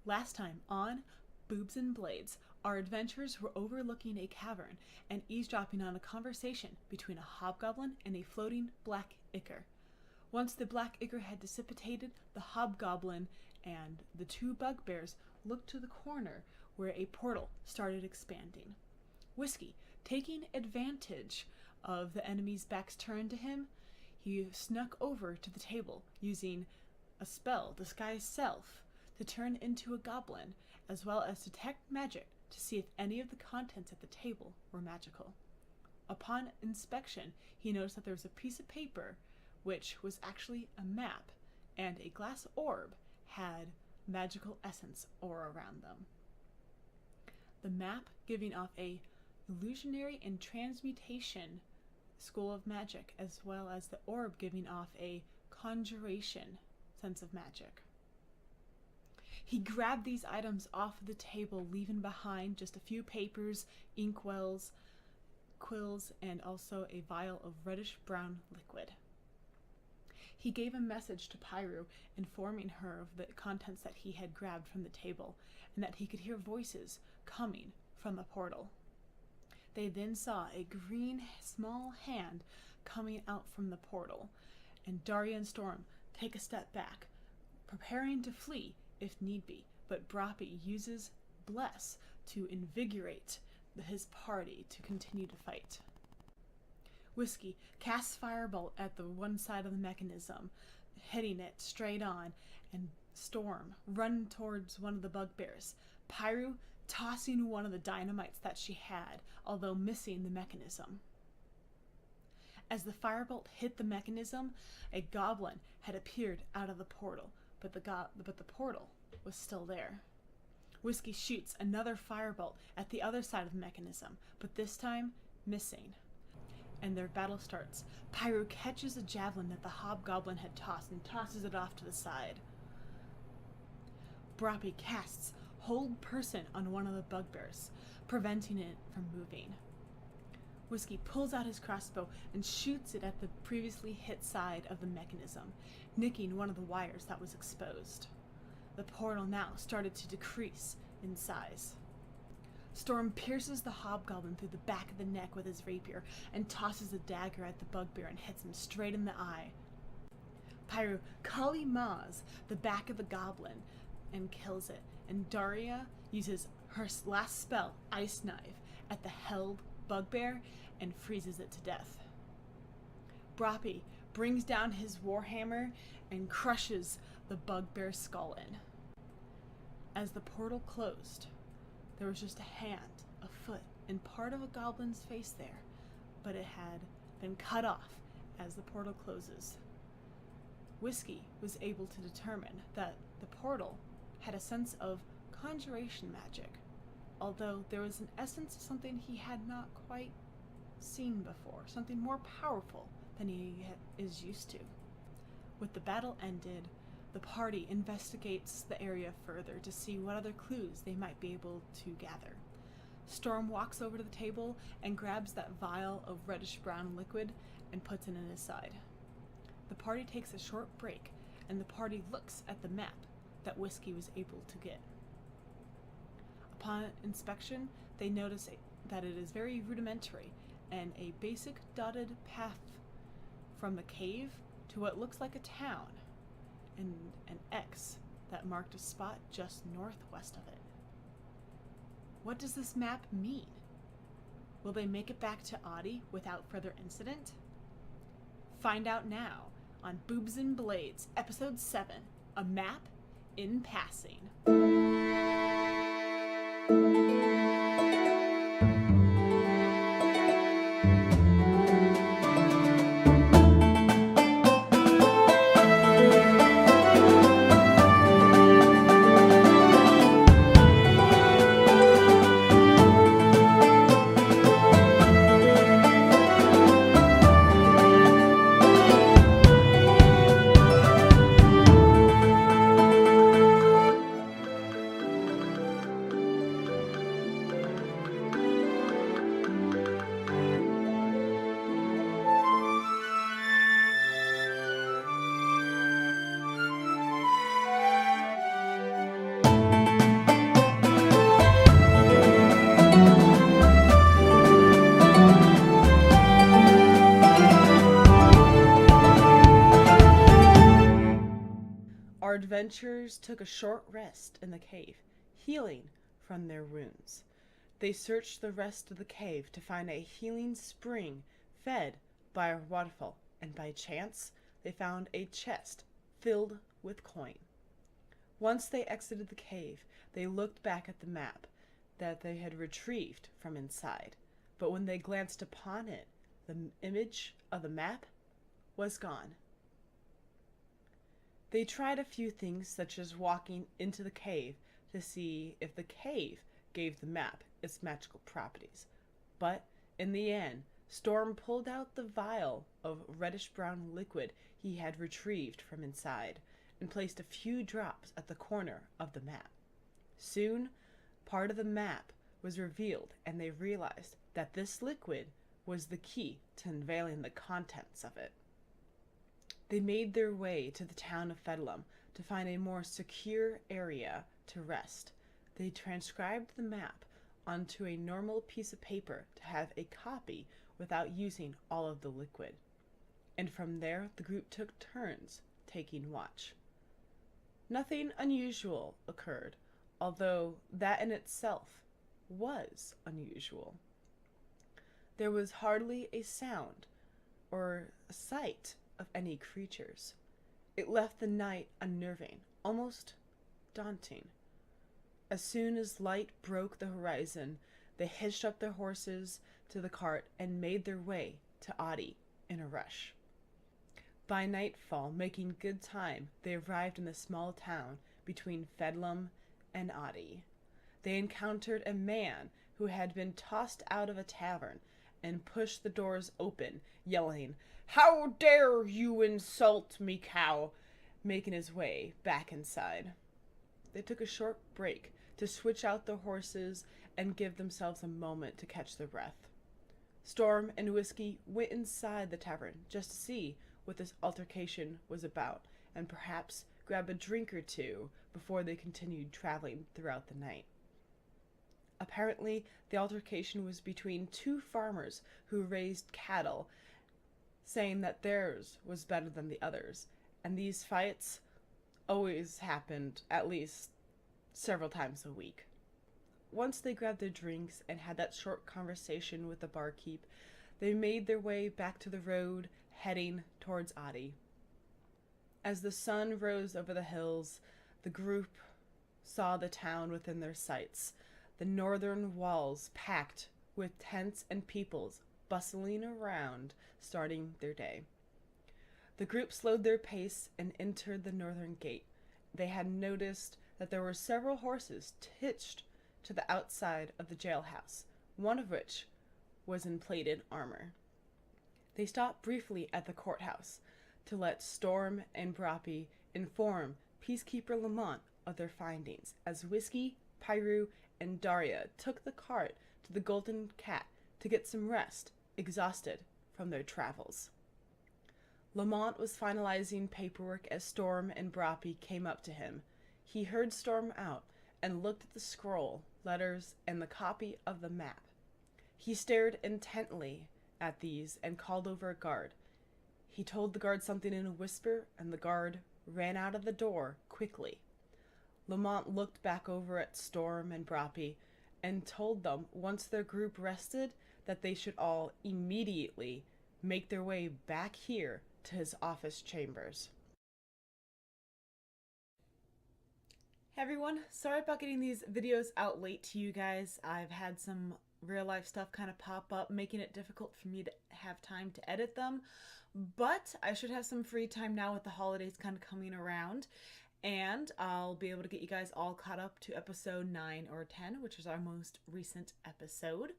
Last time on Boobs and Blades, our adventurers were overlooking a cavern and eavesdropping on a conversation between a hobgoblin and a floating black ichor. Once the black ichor had dissipated, the hobgoblin and the two bugbears looked to the corner where a portal started expanding. Whiskey, taking advantage of the enemy's backs turned to him, he snuck over to the table using a spell, Disguise Self, to turn into a goblin, as well as detect magic to see if any of the contents at the table were magical. Upon inspection, he noticed that there was a piece of paper, which was actually a map, and a glass orb had magical essence aura around them. The map giving off a illusionary and transmutation school of magic, as well as the orb giving off a conjuration sense of magic. He grabbed these items off of the table, leaving behind just a few papers, inkwells, quills, and also a vial of reddish-brown liquid. He gave a message to Pyru, informing her of the contents that he had grabbed from the table, and that he could hear voices coming from the portal. They then saw a green small hand coming out from the portal, and Daria and Storm take a step back, preparing to flee if need be, but Brapi uses Bless to invigorate his party to continue to fight. Whiskey casts Firebolt at the one side of the mechanism, hitting it straight on, and Storm run towards one of the bugbears, Pyru tossing one of the dynamites that she had, although missing the mechanism. As the firebolt hit the mechanism, a goblin had appeared out of the portal, but the portal was still there. Whiskey shoots another firebolt at the other side of the mechanism, but this time missing. And their battle starts. Pyru catches a javelin that the hobgoblin had tossed and tosses it off to the side. Brapi casts Hold Person on one of the bugbears, preventing it from moving. Whiskey pulls out his crossbow and shoots it at the previously hit side of the mechanism, nicking one of the wires that was exposed. The portal now started to decrease in size. Storm pierces the hobgoblin through the back of the neck with his rapier and tosses a dagger at the bugbear and hits him straight in the eye. Pyru Kali Ma's the back of the goblin and kills it, and Daria uses her last spell, Ice Knife, at the held bugbear and freezes it to death. Brapi brings down his warhammer and crushes the bugbear's skull in. As the portal closed, there was just a hand, a foot, and part of a goblin's face there, but it had been cut off as the portal closes. Whiskey was able to determine that the portal had a sense of conjuration magic, although there was an essence of something he had not quite seen before, something more powerful than he is used to. With the battle ended, the party investigates the area further to see what other clues they might be able to gather. Storm walks over to the table and grabs that vial of reddish-brown liquid and puts it in his side. The party takes a short break, and the party looks at the map that Whiskey was able to get. Upon inspection, they notice that it is very rudimentary and a basic dotted path from the cave to what looks like a town, and an X that marked a spot just northwest of it. What does this map mean? Will they make it back to Audi without further incident? Find out now on Boobs and Blades, Episode 7, A Map in Passing. adventurers took a short rest in the cave, healing from their wounds. They searched the rest of the cave to find a healing spring fed by a waterfall, and by chance they found a chest filled with coin. Once they exited the cave, they looked back at the map that they had retrieved from inside, but when they glanced upon it, the image of the map was gone. They tried a few things, such as walking into the cave to see if the cave gave the map its magical properties, but in the end, Storm pulled out the vial of reddish-brown liquid he had retrieved from inside and placed a few drops at the corner of the map. Soon, part of the map was revealed, and they realized that this liquid was the key to unveiling the contents of it. They made their way to the town of Fedlam to find a more secure area to rest. They transcribed the map onto a normal piece of paper to have a copy without using all of the liquid. And from there, the group took turns taking watch. Nothing unusual occurred, although that in itself was unusual. There was hardly a sound or a sight of any creatures. It left the night unnerving, almost daunting. As soon as light broke the horizon, they hitched up their horses to the cart and made their way to Adi in a rush. By nightfall, making good time, they arrived in the small town between Fedlam and Adi. They encountered a man who had been tossed out of a tavern and pushed the doors open, yelling, "How dare you insult me, cow!" making his way back inside. They took a short break to switch out their horses and give themselves a moment to catch their breath. Storm and Whiskey went inside the tavern just to see what this altercation was about, and perhaps grab a drink or two before they continued traveling throughout the night. Apparently, the altercation was between two farmers who raised cattle, saying that theirs was better than the others, and these fights always happened at least several times a week. Once they grabbed their drinks and had that short conversation with the barkeep, they made their way back to the road, heading towards Adi. As the sun rose over the hills, the group saw the town within their sights, the northern walls packed with tents and peoples bustling around, starting their day. The group slowed their pace and entered the northern gate. They had noticed that there were several horses hitched to the outside of the jailhouse, one of which was in plated armor. They stopped briefly at the courthouse to let Storm and Brappy inform Peacekeeper Lamont of their findings, as Whiskey, Pyru, and Daria took the cart to the Golden Cat to get some rest, exhausted from their travels. Lamont was finalizing paperwork as Storm and Brappy came up to him. He heard Storm out and looked at the scroll, letters, and the copy of the map. He stared intently at these and called over a guard. He told the guard something in a whisper, and the guard ran out of the door quickly. Lamont looked back over at Storm and Brappy and told them once their group rested that they should all immediately make their way back here to his office chambers. Hey everyone, sorry about getting these videos out late to you guys. I've had some real life stuff kind of pop up, making it difficult for me to have time to edit them, but I should have some free time now with the holidays kind of coming around, and I'll be able to get you guys all caught up to episode 9 or 10, which is our most recent episode.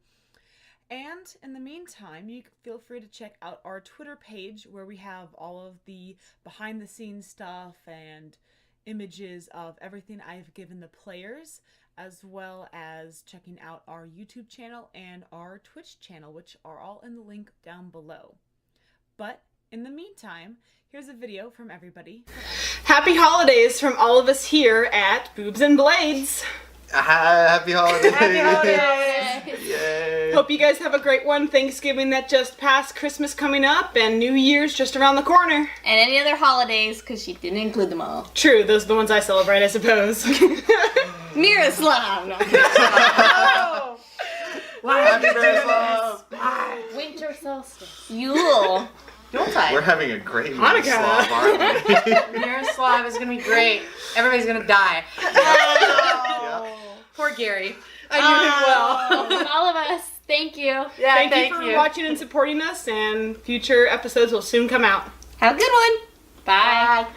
And in the meantime, you feel free to check out our Twitter page where we have all of the behind the scenes stuff and images of everything I've given the players, as well as checking out our YouTube channel and our Twitch channel, which are all in the link down below. But in the meantime, here's a video from everybody. Happy holidays from all of us here at Boobs and Blades. Happy holidays. Happy holidays. Yay. Hope you guys have a great one. Thanksgiving that just passed, Christmas coming up, and New Year's just around the corner. And any other holidays, because she didn't include them all. True, those are the ones I celebrate, I suppose. Miroslav. No. Oh. Happy Miroslav. Winter solstice. Yule. We're having a great Hanukkah. Miroslav, aren't we? Miroslav is gonna be great. Everybody's gonna die. Yeah. Poor Gary. I knew him well. All of us. Thank you. Yeah, Thank you for watching and supporting us, and future episodes will soon come out. Have a good one. Bye. Bye.